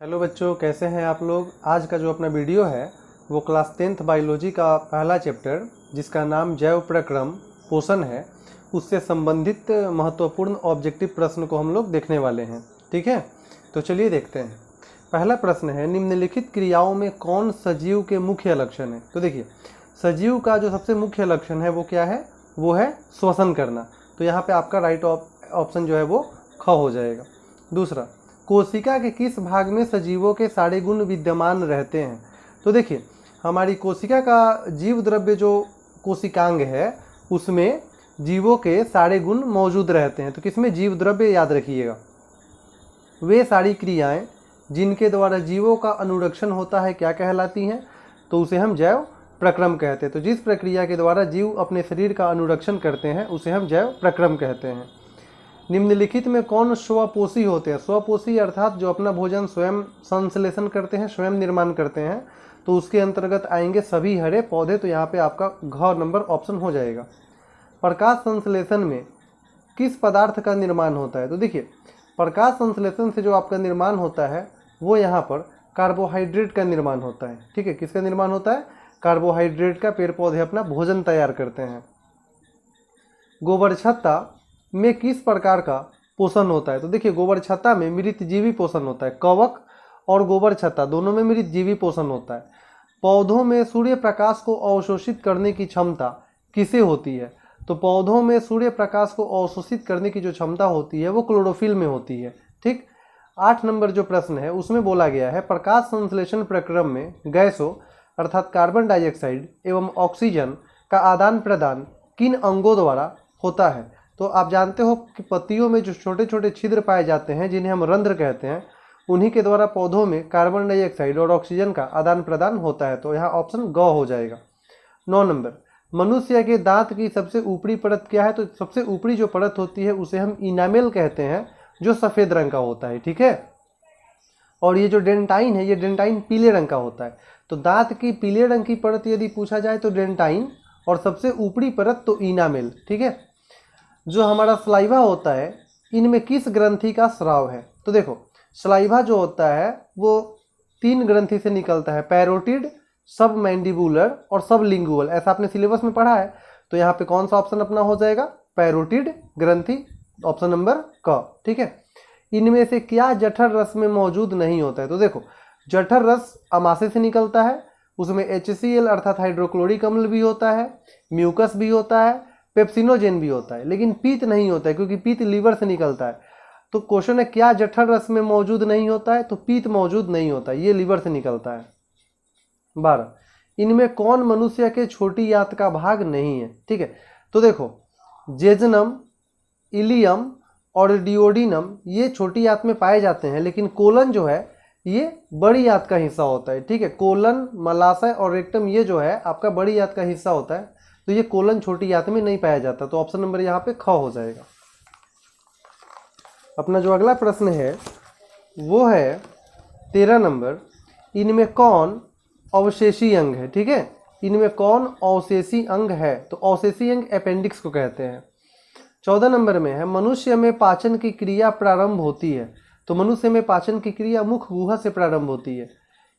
Hello बच्चों, कैसे हैं आप लोग। आज का जो अपना वीडियो है वो क्लास 10th बायोलॉजी का पहला चैप्टर जिसका नाम जैव प्रक्रम पोषण है, उससे संबंधित महत्वपूर्ण ऑब्जेक्टिव प्रश्न को हम लोग देखने वाले हैं। ठीक है, तो चलिए देखते हैं। पहला प्रश्न है, निम्नलिखित क्रियाओं में कौन सजीव के मुख्य लक्षण है। तो देखिए, सजीव का जो सबसे मुख्य लक्षण है वो क्या है, वो है श्वसन करना। तो यहाँ पे आपका राइट ऑप्शन जो है वो ख हो जाएगा। दूसरा, कोशिका के किस भाग में सजीवों के सारे गुण विद्यमान रहते हैं। तो देखिए, हमारी कोशिका का जीव द्रव्य जो कोशिकांग है उसमें जीवों के सारे गुण मौजूद रहते हैं। तो किसमें, जीव द्रव्य, याद रखिएगा। वे सारी क्रियाएं जिनके द्वारा जीवों का अनुरक्षण होता है क्या कहलाती हैं, तो उसे हम जैव प्रक्रम कहते हैं। तो जिस प्रक्रिया के द्वारा जीव अपने शरीर का अनुरक्षण करते हैं उसे हम जैव प्रक्रम कहते हैं। निम्नलिखित में कौन स्वपोषी होते हैं। स्वपोषी अर्थात जो अपना भोजन स्वयं संश्लेषण करते हैं, स्वयं निर्माण करते हैं, तो उसके अंतर्गत आएंगे सभी हरे पौधे। तो यहाँ पे आपका घ नंबर ऑप्शन हो जाएगा। प्रकाश संश्लेषण में किस पदार्थ का निर्माण होता है। तो देखिए, प्रकाश संश्लेषण से जो आपका निर्माण होता है वो यहाँ पर कार्बोहाइड्रेट का निर्माण होता है। ठीक है, किसका निर्माण होता है, कार्बोहाइड्रेट का। पेड़ पौधे अपना भोजन तैयार करते हैं। गोबर छत्ता में किस प्रकार का पोषण होता है। तो देखिए, गोबर छत्ता में मृतजीवी पोषण होता है। कवक और गोबर छत्ता दोनों में मृतजीवी पोषण होता है। पौधों में सूर्य प्रकाश को अवशोषित करने की क्षमता किसे होती है। तो पौधों में सूर्य प्रकाश को अवशोषित करने की जो क्षमता होती है वो क्लोरोफिल में होती है। ठीक, 8 नंबर जो प्रश्न है उसमें बोला गया है, प्रकाश संश्लेषण प्रक्रम में गैसों अर्थात कार्बन डाइऑक्साइड एवं ऑक्सीजन का आदान प्रदान किन अंगों द्वारा होता है। तो आप जानते हो कि पत्तियों में जो छोटे छोटे छिद्र पाए जाते हैं जिन्हें हम रंध्र कहते हैं, उन्हीं के द्वारा पौधों में कार्बन डाइऑक्साइड और ऑक्सीजन का आदान प्रदान होता है। तो यहाँ ऑप्शन ग हो जाएगा। 9 नंबर, मनुष्य के दांत की सबसे ऊपरी परत क्या है। तो सबसे ऊपरी जो परत होती है उसे हम इनामेल कहते हैं, जो सफ़ेद रंग का होता है। ठीक है, और ये जो डेंटाइन है, ये डेंटाइन पीले रंग का होता है। तो दांत की पीले रंग की परत यदि पूछा जाए तो डेंटाइन, और सबसे ऊपरी परत तो इनामेल। ठीक है, जो हमारा सलाइवा होता है इनमें किस ग्रंथि का स्राव है। तो देखो, सलाइवा जो होता है वो 3 ग्रंथि से निकलता है, पैरोटिड, सब मैंडिबुलर और सब लिंगुअल। ऐसा आपने सिलेबस में पढ़ा है। तो यहाँ पे कौन सा ऑप्शन अपना हो जाएगा, पैरोटिड ग्रंथि, ऑप्शन नंबर क। ठीक है, इनमें से क्या जठर रस में मौजूद नहीं होता है। तो देखो, जठर रस अमाशय से निकलता है, उसमें HCl अर्थात हाइड्रोक्लोरिक अम्ल भी होता है, म्यूकस भी होता है, पेप्सिनोजेन भी होता है, लेकिन पीत नहीं होता है क्योंकि पीत लीवर से निकलता है। तो क्वेश्चन है, क्या जठर रस में मौजूद नहीं होता है। तो पीत मौजूद नहीं होता है, ये लीवर से निकलता है। 12, इनमें कौन मनुष्य के छोटी आंत का भाग नहीं है। ठीक है, तो देखो, जेजनम, इलियम और डिओडिनम ये छोटी आंत में पाए जाते हैं, लेकिन कोलन जो है ये बड़ी आंत का हिस्सा होता है। ठीक है, कोलन, मलाशय और रेक्टम ये जो है आपका बड़ी आंत का हिस्सा होता है। तो ये कोलन छोटी आंत में नहीं पाया जाता। तो ऑप्शन नंबर यहाँ पे ख हो जाएगा। अपना जो अगला प्रश्न है वो है 13 नंबर, इनमें कौन अवशेषी अंग है। ठीक है, इनमें कौन अवशेषी अंग है। तो अवशेषी अंग अपेंडिक्स को कहते हैं। 14 नंबर में है, मनुष्य में पाचन की क्रिया प्रारंभ होती है। तो मनुष्य में पाचन की क्रिया मुख गुहा से प्रारंभ होती है।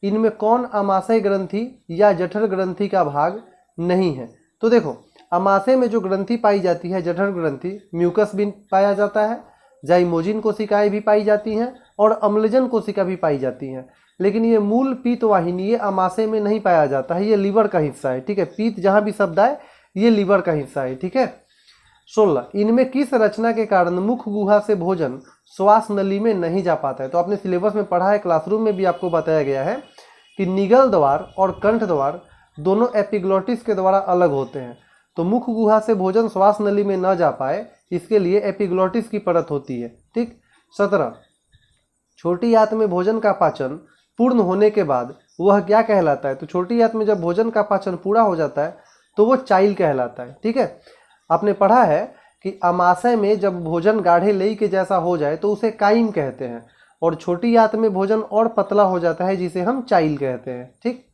इनमें कौन अमाशय ग्रंथि या जठर ग्रंथि का भाग नहीं है। तो देखो, अमाशय में जो ग्रंथि पाई जाती है, जठर ग्रंथि, म्यूकस भी पाया जाता है, जाइमोजिन कोशिकाएं भी पाई जाती हैं और अम्लजन कोशिका भी पाई जाती हैं, लेकिन ये मूल पीत वाहिनी ये अमाशय में नहीं पाया जाता है, ये लीवर का हिस्सा है। ठीक है, पीत जहाँ भी शब्द आए ये लीवर का हिस्सा है। ठीक है, 16, इनमें किस रचना के कारण मुख गुहा से भोजन श्वास नली में नहीं जा पाता है। तो आपने सिलेबस में पढ़ा है, क्लासरूम में भी आपको बताया गया है कि निगल द्वार और कंठ द्वार दोनों एपिग्लोटिस के द्वारा अलग होते हैं। तो मुख गुहा से भोजन श्वास नली में न जा पाए इसके लिए एपिग्लोटिस की परत होती है। ठीक, 17, छोटी आंत में भोजन का पाचन पूर्ण होने के बाद वह क्या कहलाता है। तो छोटी आंत में जब भोजन का पाचन पूरा हो जाता है तो वो चाइल कहलाता है। ठीक है, आपने पढ़ा है कि अमाशय में जब भोजन गाढ़े लेई के जैसा हो जाए तो उसे काइम कहते हैं, और छोटी आंत में भोजन और पतला हो जाता है जिसे हम चाइल कहते हैं। ठीक,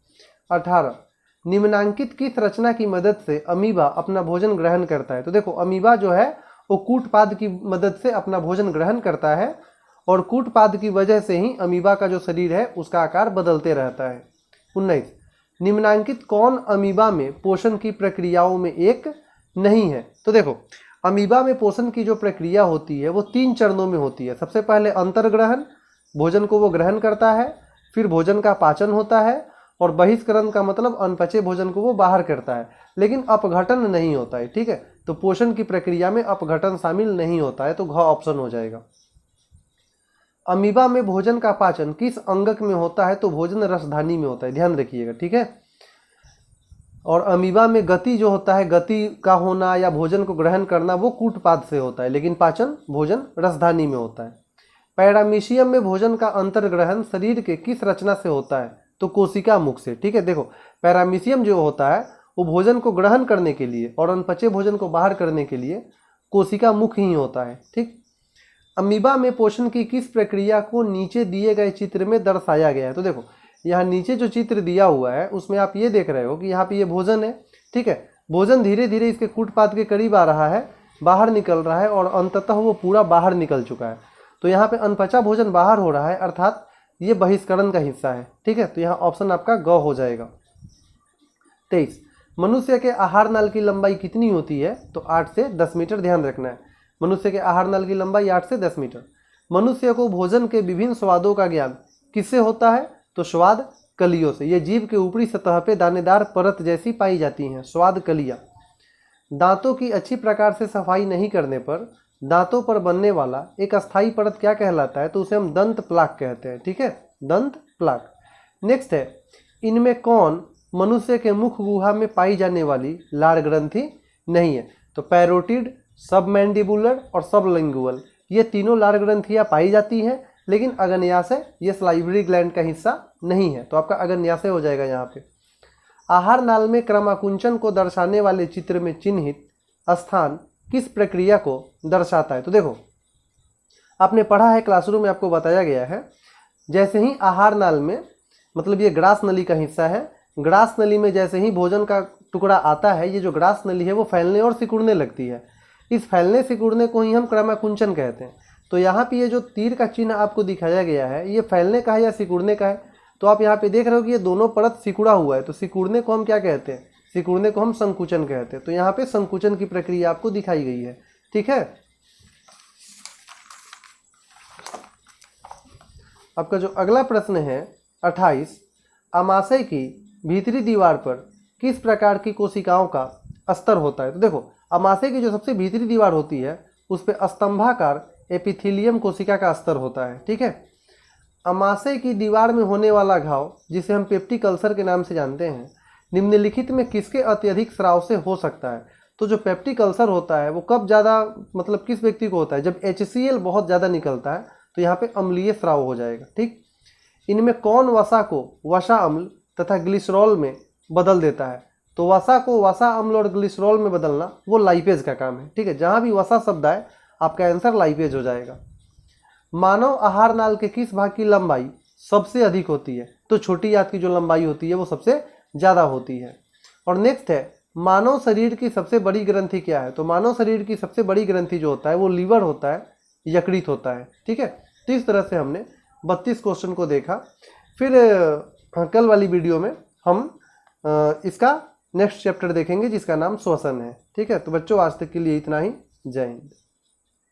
18, निम्नांकित किस रचना की मदद से अमीबा अपना भोजन ग्रहण करता है। तो देखो, अमीबा जो है वो कूटपाद की मदद से अपना भोजन ग्रहण करता है, और कूटपाद की वजह से ही अमीबा का जो शरीर है उसका आकार बदलते रहता है। 19, निम्नांकित कौन अमीबा में पोषण की प्रक्रियाओं में एक नहीं है? तो देखो, अमीबा में पोषण की जो प्रक्रिया होती है वो 3 चरणों में होती है। सबसे पहले अंतर्ग्रहण, भोजन को वो ग्रहण करता है, फिर भोजन का पाचन होता है, और बहिष्करण का मतलब अनपचे भोजन को वो बाहर करता है, लेकिन अपघटन नहीं होता है। ठीक है, तो पोषण की प्रक्रिया में अपघटन शामिल नहीं होता है, तो घ ऑप्शन हो जाएगा। अमीबा में भोजन का पाचन किस अंगक में होता है? तो भोजन रसधानी में होता है, ध्यान रखिएगा। ठीक है, और अमीबा में गति जो होता है, गति का होना या भोजन को ग्रहण करना वो कूटपाद से होता है, लेकिन पाचन भोजन रसधानी में होता है। पैरामीशियम में भोजन का अंतर्ग्रहण शरीर के किस रचना से होता है? तो कोशिका मुख से। ठीक है, देखो पैरामीशियम जो होता है वो भोजन को ग्रहण करने के लिए और अनपचे भोजन को बाहर करने के लिए कोशिका मुख ही होता है। ठीक, अमीबा में पोषण की किस प्रक्रिया को नीचे दिए गए चित्र में दर्शाया गया है? तो देखो यहाँ नीचे जो चित्र दिया हुआ है उसमें आप ये देख रहे हो कि यहाँ पे ये भोजन है। ठीक है, भोजन धीरे धीरे इसके कूटपाद के करीब आ रहा है, बाहर निकल रहा है, और अंततः वो पूरा बाहर निकल चुका है। तो यहाँ पे अनपचा भोजन बाहर हो रहा है, अर्थात ये बहिष्करण का हिस्सा है। ठीक है, तो यहाँ ऑप्शन आपका ग हो जाएगा। 23, मनुष्य के आहार नाल की लंबाई कितनी होती है? तो 8 से 10 मीटर, ध्यान रखना है। मनुष्य के आहार नाल की लंबाई 8 से 10 मीटर। मनुष्य को भोजन के विभिन्न स्वादों का ज्ञान किससे होता है? तो स्वाद कलियों से। ये जीभ के ऊपरी सतह पे दानेदार परत जैसी पाई जाती हैं, स्वाद कलियां। दांतों की अच्छी प्रकार से सफाई नहीं करने पर दांतों पर बनने वाला एक अस्थायी परत क्या कहलाता है? तो उसे हम दंत प्लाक कहते हैं। ठीक है, दंत प्लाक। नेक्स्ट है, इनमें कौन मनुष्य के मुख गुहा में पाई जाने वाली लार ग्रंथि नहीं है? तो पैरोटिड, सबमैंडिबुलर और सबलिंगुअल, ये तीनों लार ग्रंथियां पाई जाती हैं, लेकिन अग्न्याशय ये सलाइवरी ग्लैंड का हिस्सा नहीं है, तो आपका अग्न्याशय हो जाएगा यहाँ पे। आहार नाल में क्रमाकुंचन को दर्शाने वाले चित्र में चिन्हित स्थान किस प्रक्रिया को दर्शाता है? तो देखो आपने पढ़ा है, क्लासरूम में आपको बताया गया है, जैसे ही आहार नाल में, मतलब ये ग्रास नली का हिस्सा है, ग्रास नली में जैसे ही भोजन का टुकड़ा आता है, ये जो ग्रास नली है वो फैलने और सिकुड़ने लगती है। इस फैलने सिकुड़ने को ही हम क्रमाकुंचन कहते हैं। तो यहाँ पे ये जो तीर का चिन्ह आपको दिखाया गया है, ये फैलने का है या सिकुड़ने का है? तो आप यहाँ पे देख रहे हो कि ये दोनों परत सिकुड़ा हुआ है, तो सिकुड़ने को हम क्या कहते हैं? सिकुड़ने को हम संकुचन कहते हैं। तो यहाँ पे संकुचन की प्रक्रिया आपको दिखाई गई है। ठीक है, आपका जो अगला प्रश्न है 28, अमाशय की भीतरी दीवार पर किस प्रकार की कोशिकाओं का अस्तर होता है? तो देखो अमाशय की जो सबसे भीतरी दीवार होती है उस पर स्तंभाकार एपिथेलियम कोशिका का अस्तर होता है। ठीक है, अमाशय की दीवार में होने वाला घाव जिसे हम पेप्टिक अल्सर के नाम से जानते हैं, निम्नलिखित में किसके अत्यधिक स्राव से हो सकता है? तो जो पेप्टिक अल्सर होता है वो कब ज़्यादा, मतलब किस व्यक्ति को होता है? जब HCl बहुत ज़्यादा निकलता है, तो यहाँ पे अम्लीय स्राव हो जाएगा। ठीक, इनमें कौन वसा को वसा अम्ल तथा ग्लिसरॉल में बदल देता है? तो वसा को वसा अम्ल और ग्लिसरॉल में बदलना वो लाइपेज का काम है। ठीक है, जहाँ भी वसा शब्द आए आपका आंसर लाइपेज हो जाएगा। मानव आहार नाल के किस भाग की लंबाई सबसे अधिक होती है? तो छोटी आंत की जो लंबाई होती है वो सबसे ज़्यादा होती है। और नेक्स्ट है, मानव शरीर की सबसे बड़ी ग्रंथि क्या है? तो मानव शरीर की सबसे बड़ी ग्रंथि जो होता है वो लीवर होता है, यकृत होता है। ठीक है, तो इस तरह से हमने 32 क्वेश्चन को देखा। फिर कल वाली वीडियो में हम इसका नेक्स्ट चैप्टर देखेंगे जिसका नाम श्वसन है। ठीक है, तो बच्चों आज तक के लिए इतना ही। जय हिंद।